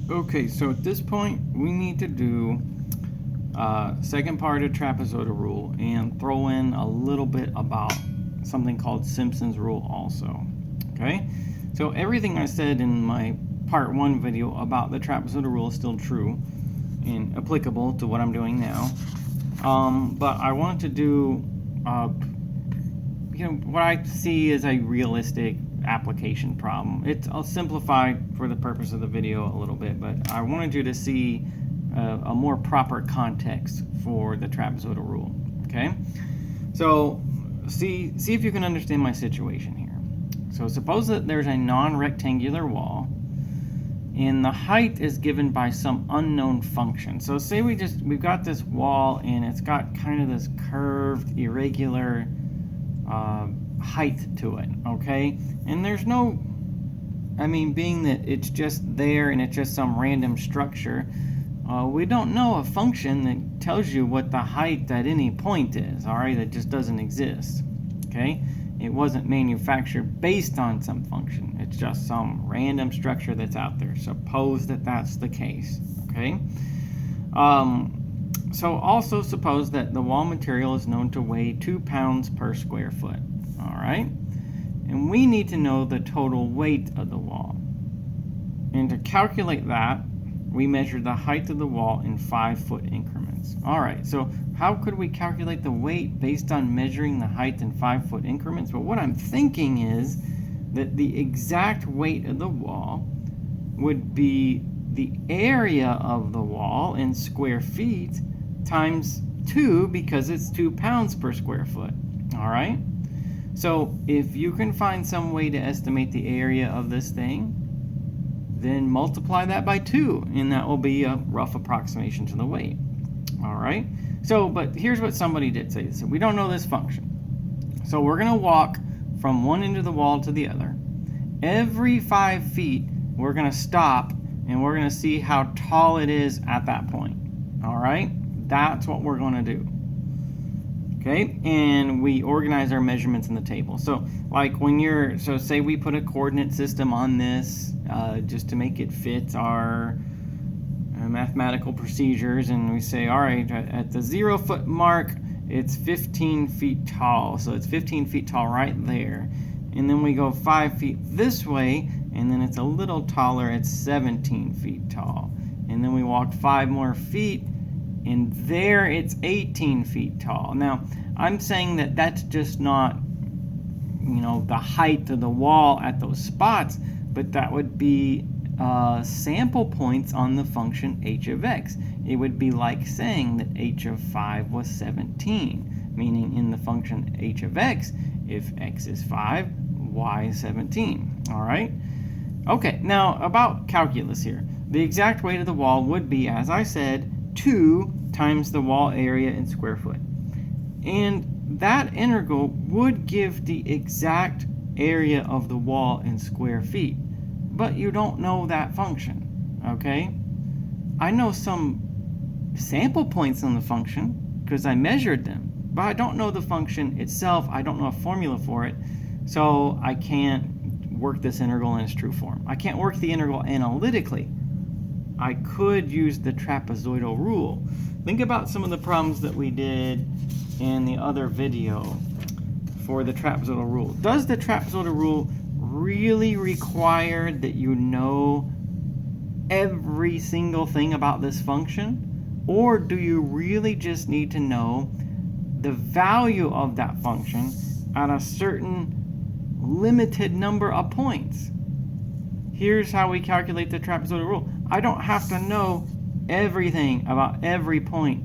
Okay, so at this point, we need to do second part of trapezoidal rule and throw in a little bit about something called Simpsons rule also. Okay, so everything I said in my part 1 video about the trapezoidal rule is still true and applicable to what I'm doing now. But I want to do what I see as a realistic application problem. I'll simplify for the purpose of the video a little bit, but I wanted you to see a more proper context for the trapezoidal rule. Okay, so see if you can understand my situation here. So suppose that there's a non-rectangular wall and the height is given by some unknown function. So say we've got this wall and it's got kind of this curved, irregular height to it, okay? And there's no, being that it's just there and it's just some random structure, we don't know a function that tells you what the height at any point is, all right? That just doesn't exist, okay? It wasn't manufactured based on some function. It's just some random structure that's out there. Suppose that that's the case, okay? So also suppose that the wall material is known to weigh 2 pounds per square foot, all right? And we need to know the total weight of the wall. And to calculate that, we measure the height of the wall in 5-foot increments. All right, so how could we calculate the weight based on measuring the height in 5-foot increments? Well, what I'm thinking is that the exact weight of the wall would be the area of the wall in square feet times 2, because it's 2 pounds per square foot, all right? So if you can find some way to estimate the area of this thing, then multiply that by 2, and that will be a rough approximation to the weight, all right? So, but here's what somebody did say. So we don't know this function. So we're gonna walk from one end of the wall to the other. Every 5 feet, we're gonna stop and we're gonna see how tall it is at that point, all right? That's what we're gonna do. Okay, and we organize our measurements in the table. So like so say we put a coordinate system on this just to make it fit our mathematical procedures, and we say, all right, at the 0-foot mark, it's 15 feet tall. So it's 15 feet tall right there. And then we go 5 feet this way, and then it's a little taller, it's 17 feet tall. And then we walk 5 more feet, and there it's 18 feet tall. Now, I'm saying that that's just not, the height of the wall at those spots, but that would be sample points on the function h of x. It would be like saying that h of 5 was 17, meaning in the function h of x, if x is 5, y is 17, all right? Okay, now about calculus here. The exact weight of the wall would be, as I said, 2 times the wall area in square foot. And that integral would give the exact area of the wall in square feet. But you don't know that function, okay? I know some sample points on the function because I measured them, but I don't know the function itself. I don't know a formula for it, so I can't work this integral in its true form. I can't work the integral analytically. I could use the trapezoidal rule. Think about some of the problems that we did in the other video for the trapezoidal rule. Does the trapezoidal rule really require that you know every single thing about this function? Or do you really just need to know the value of that function at a certain limited number of points? Here's how we calculate the trapezoidal rule. I don't have to know everything about every point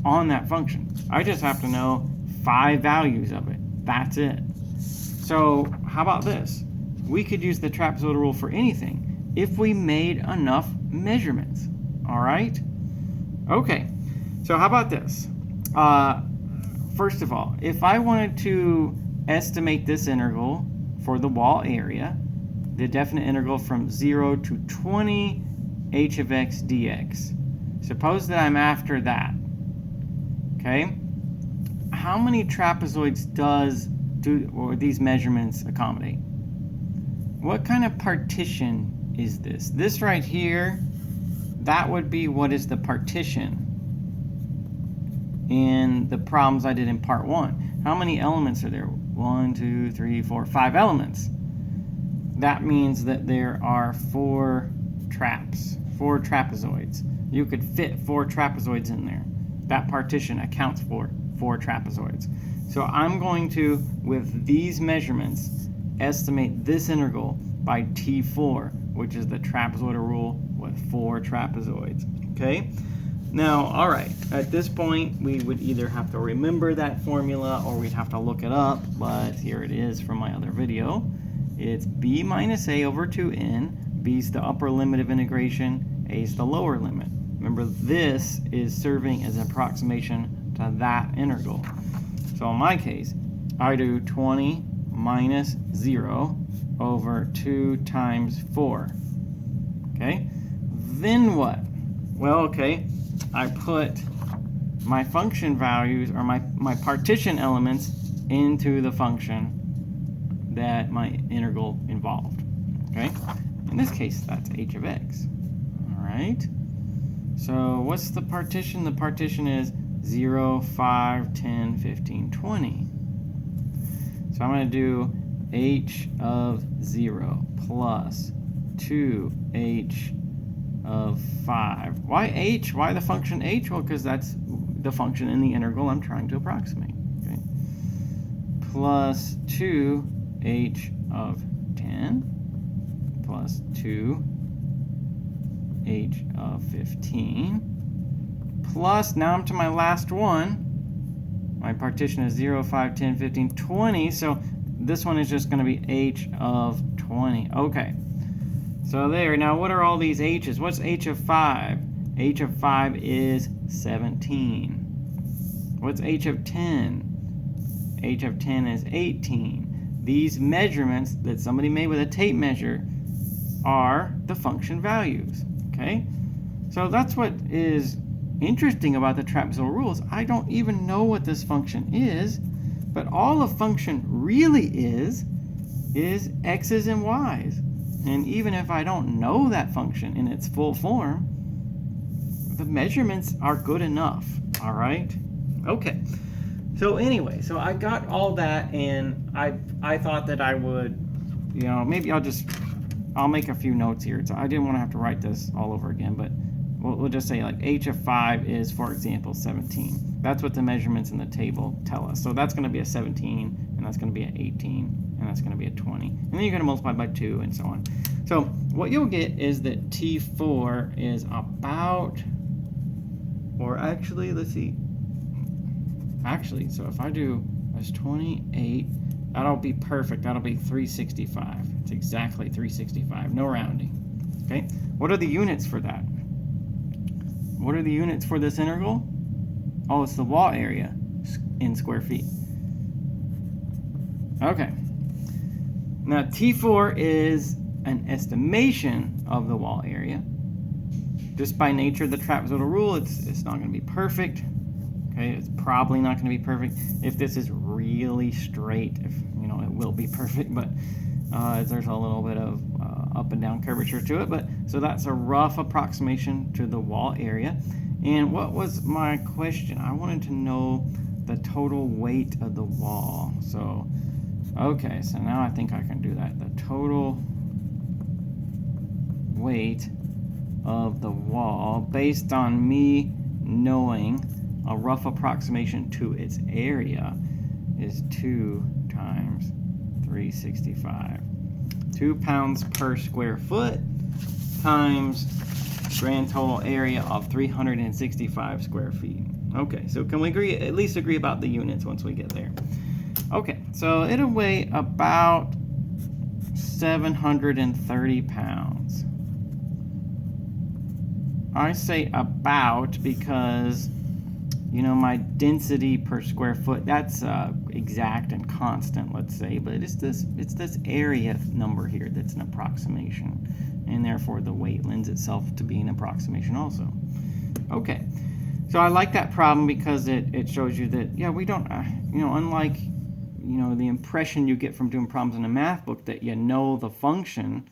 on that function. I just have to know 5 values of it. That's it. So how about this? We could use the trapezoidal rule for anything if we made enough measurements, all right? Okay, so how about this? First of all, if I wanted to estimate this integral for the wall area, the definite integral from 0 to 20 h of x dx. Suppose that I'm after that, okay? How many trapezoids do these measurements accommodate? What kind of partition is this? This right here that would be what is the partition in the problems I did in part 1. How many elements are there? 1, 2, 3, 4, 5 elements. That means that there are 4 trapezoids. You could fit 4 trapezoids in there. That partition accounts for 4 trapezoids. So I'm going to, with these measurements, estimate this integral by T4, which is the trapezoidal rule with 4 trapezoids. Okay? Now, all right, at this point, we would either have to remember that formula or we'd have to look it up, but here it is from my other video. It's b minus a over 2n. B is the upper limit of integration, a is the lower limit. Remember, this is serving as an approximation to that integral. So in my case, I do 20 minus 0 over 2 times 4. Okay? Then what? Well, okay, I put my function values, or my partition elements, into the function that my integral involved. Okay? In this case, that's h of x. All right? So what's the partition? The partition is 0, 5, 10, 15, 20. So I'm going to do h of 0 plus 2h of 5. Why h? Why the function h? Well, because that's the function in the integral I'm trying to approximate. Okay? Plus 2h of 10 plus 2h of 15 plus, now I'm to my last one. My partition is 0, 5, 10, 15, 20. So this one is just going to be h of 20. Okay. So there. Now what are all these h's? What's h of 5? H of 5 is 17. What's h of 10? H of 10 is 18. These measurements that somebody made with a tape measure are the function values. Okay? So that's what is interesting about the trapezoidal rules. I don't even know what this function is, but all a function really is x's and y's. And even if I don't know that function in its full form, the measurements are good enough. All right? Okay. So anyway, so I got all that, and I thought that I would, maybe I'll make a few notes here. So I didn't want to have to write this all over again, but we'll just say like h of 5 is, for example, 17. That's what the measurements in the table tell us. So that's going to be a 17, and that's going to be an 18, and that's going to be a 20. And then you're going to multiply by 2 and so on. So what you'll get is that T4 is about, or actually, let's see. Actually, so if I do that's 28, that'll be perfect. That'll be 365. It's exactly 365. No rounding. Okay? What are the units for that? What are the units for this integral? Oh, it's the wall area in square feet. Okay. Now, T4 is an estimation of the wall area. Just by nature of the trapezoidal rule, it's not going to be perfect. Okay, it's probably not going to be perfect. If this is really straight, it will be perfect, but there's a little bit of up and down curvature to it. But so that's a rough approximation to the wall area. And what was my question? I wanted to know the total weight of the wall. So, okay, so now I think I can do that. The total weight of the wall based on me knowing a rough approximation to its area is 2 times 365. 2 pounds per square foot times grand total area of 365 square feet. Okay, so can we at least agree about the units once we get there? Okay, so it'll weigh about 730 pounds. I say about because my density per square foot, that's exact and constant, let's say, but it's this area number here that's an approximation, and therefore the weight lends itself to be an approximation also. Okay, so I like that problem because it shows you that, we don't, unlike, the impression you get from doing problems in a math book that you know the function,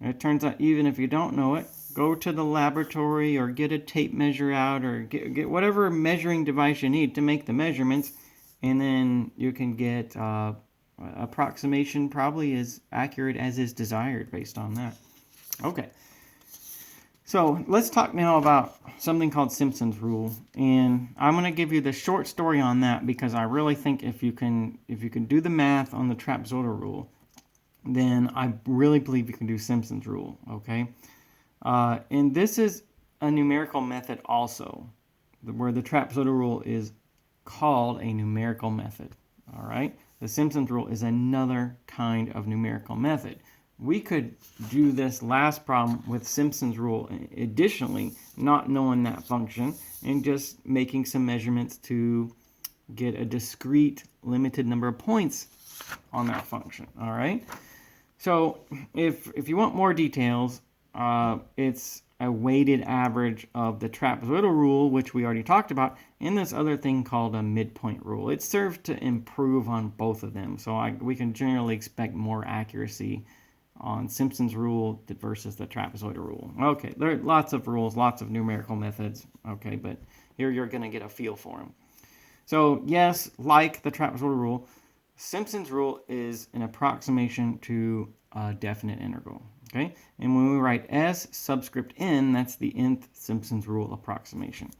it turns out even if you don't know it, go to the laboratory or get a tape measure out or get whatever measuring device you need to make the measurements, and then you can get approximation probably as accurate as is desired based on that. Okay. So let's talk now about something called Simpson's rule, and I'm going to give you the short story on that because I really think if you can do the math on the trapezoidal rule, then I really believe you can do Simpson's rule. Okay, and this is a numerical method also, where the trapezoidal rule is called a numerical method. All right, the Simpson's rule is another kind of numerical method. We could do this last problem with Simpson's rule additionally, not knowing that function, and just making some measurements to get a discrete limited number of points on that function. All right. So if you want more details, it's a weighted average of the trapezoidal rule, which we already talked about, and this other thing called a midpoint rule. It serves to improve on both of them, so we can generally expect more accuracy on Simpson's rule versus the trapezoidal rule. Okay, there are lots of rules, lots of numerical methods, okay, but here you're going to get a feel for them. So yes, like the trapezoidal rule, Simpson's rule is an approximation to a definite integral, okay? And when we write S subscript n, that's the nth Simpson's rule approximation.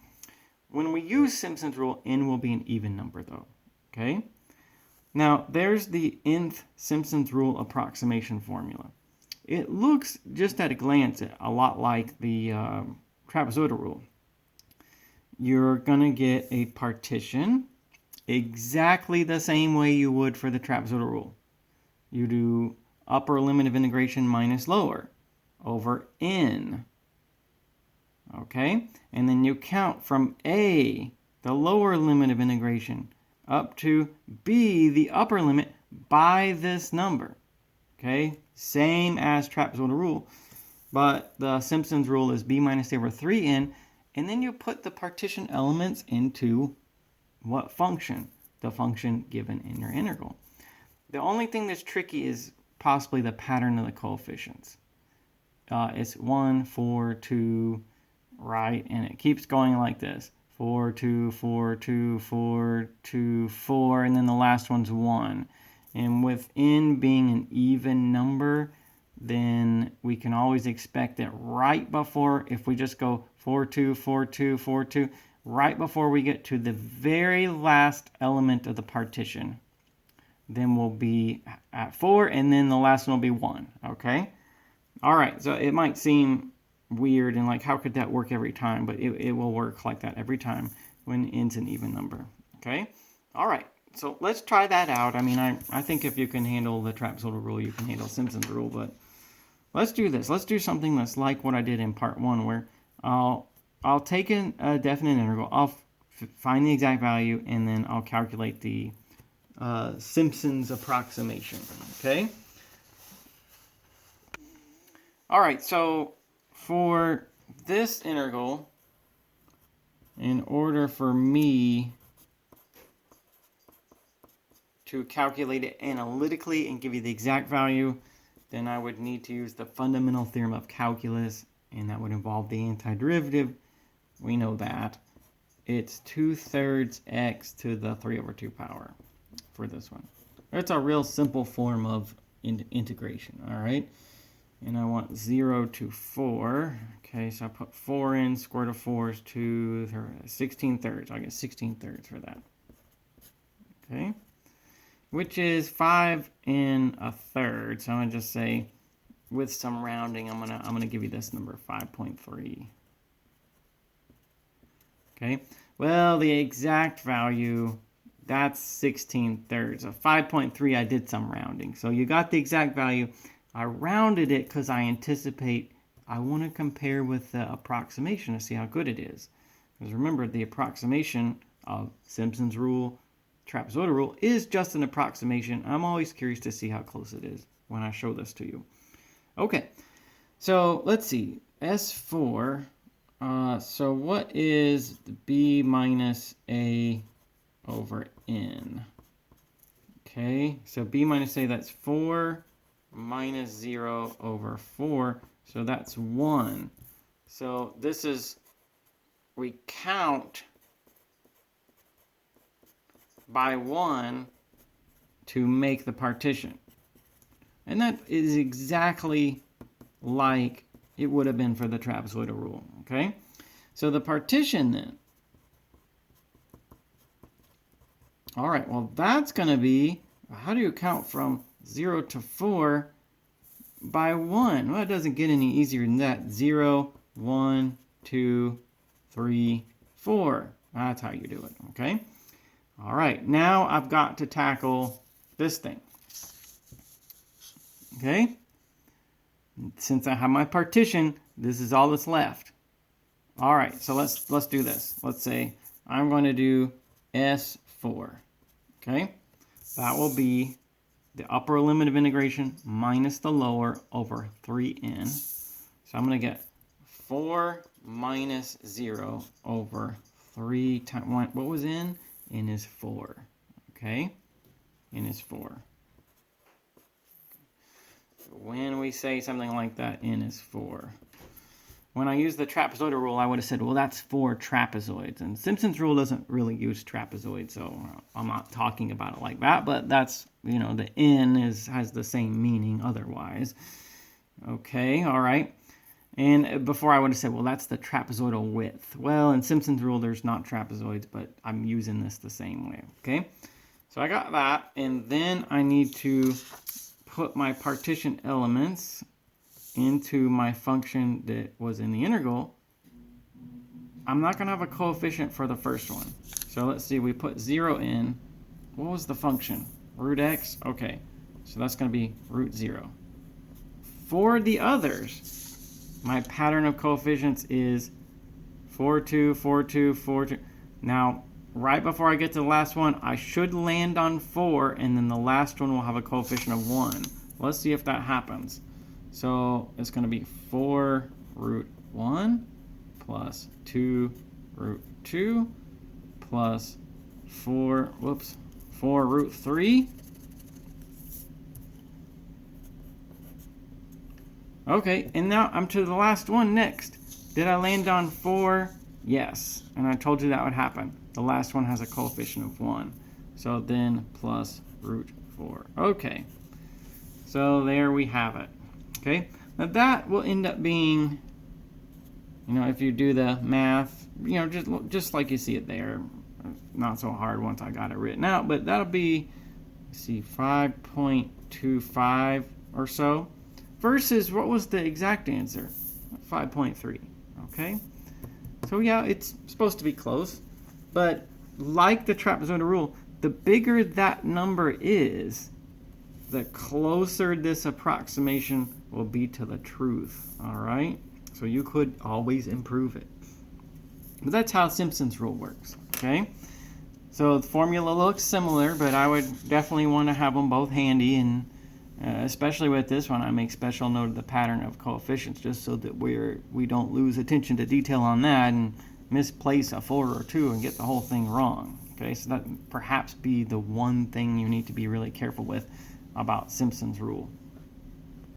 When we use Simpson's rule, n will be an even number though, okay? Now, there's the nth Simpson's rule approximation formula. It looks, just at a glance, a lot like the trapezoidal rule. You're going to get a partition exactly the same way you would for the trapezoidal rule. You do upper limit of integration minus lower over n. Okay? And then you count from A, the lower limit of integration, up to B, the upper limit, by this number. Okay? Same as trapezoidal rule, but the Simpson's rule is B minus A over 3n, and then you put the partition elements into what function? The function given in your integral. The only thing that's tricky is possibly the pattern of the coefficients. It's 1, 4, 2, right? And it keeps going like this. 4, 2, 4, 2, 4, 2, 4, and then the last one's 1. And with n being an even number, then we can always expect that right before, if we just go 4, 2, 4, 2, 4, 2, right before we get to the very last element of the partition, then we'll be at 4, and then the last one will be 1, okay? All right, so it might seem weird and like, how could that work every time? But it will work like that every time when n's an even number, okay? All right, so let's try that out. I mean, I think if you can handle the trapezoidal rule, you can handle Simpson's rule, but let's do this. Let's do something that's like what I did in part 1, where I'll take a definite integral, I'll find the exact value, and then I'll calculate the Simpson's approximation, okay? All right, so for this integral, in order for me to calculate it analytically and give you the exact value, then I would need to use the fundamental theorem of calculus, and that would involve the antiderivative. We know that. It's 2/3 x to the 3 over 2 power for this one. It's a real simple form of integration, all right? And I want 0 to 4. Okay, so I put 4 in, square root of 4 is 2, 16/3. I'll get 16/3 for that. Okay, which is 5 1/3. So I'm gonna just say, with some rounding, I'm gonna give you this number, 5.3. Okay, well, the exact value, that's 16/3. So 5.3, I did some rounding. So you got the exact value. I rounded it because I anticipate I want to compare with the approximation to see how good it is. Because remember, the approximation of Simpson's rule, trapezoidal rule, is just an approximation. I'm always curious to see how close it is when I show this to you. Okay, so let's see. S4, so what is B minus A over N? Okay, so B minus A, that's 4 minus 0 over 4, so that's 1. So this is, we count by 1 to make the partition. And that is exactly like it would have been for the trapezoidal rule, okay? So the partition then, all right, well, that's going to be, how do you count from 0 to 4 by 1? Well, it doesn't get any easier than that. 0, 1, 2, 3, 4. That's how you do it, okay? All right, now I've got to tackle this thing, okay? Since I have my partition, this is all that's left. All right, so let's do this. Let's say I'm going to do S4, okay? That will be the upper limit of integration minus the lower over 3n. So I'm going to get 4 minus 0 over 3 times 1. What was n? N is 4, okay? N is 4. When we say something like that, n is 4. When I use the trapezoidal rule, I would have said, well, that's 4 trapezoids. And Simpsons rule doesn't really use trapezoids, so I'm not talking about it like that. But that's, you know, the n has the same meaning otherwise. Okay, all right. And before I would have said, well, that's the trapezoidal width. Well, in Simpsons rule, there's not trapezoids, but I'm using this the same way, okay? So I got that, and then I need to put my partition elements into my function that was in the integral. I'm not going to have a coefficient for the first one. So let's see, we put 0 in. What was the function? Root x? Okay, so that's going to be root 0. For the others, my pattern of coefficients is 4, 2, 4, 2, 4, 2. Now, right before I get to the last one, I should land on 4, and then the last one will have a coefficient of 1. Let's see if that happens. So it's going to be 4 root 1 plus 2 root 2 plus 4 root 3. Okay, and now I'm to the last one next. Did I land on 4? Yes, and I told you that would happen. The last one has a coefficient of 1. So then plus root 4. Okay, so there we have it. Okay, now that will end up being, you know, if you do the math, you know, just like you see it there. Not so hard once I got it written out, but that'll be, let's see, 5.25 or so. Versus, what was the exact answer? 5.3, okay? So yeah, it's supposed to be close. But like the trapezoidal rule, the bigger that number is, the closer this approximation will be to the truth, all right? So you could always improve it. But that's how Simpsons rule works, okay? So the formula looks similar, but I would definitely want to have them both handy, and especially with this one, I make special note of the pattern of coefficients just so that we don't lose attention to detail on that and misplace a 4 or 2 and get the whole thing wrong. Okay, so that perhaps be the one thing you need to be really careful with about Simpsons rule.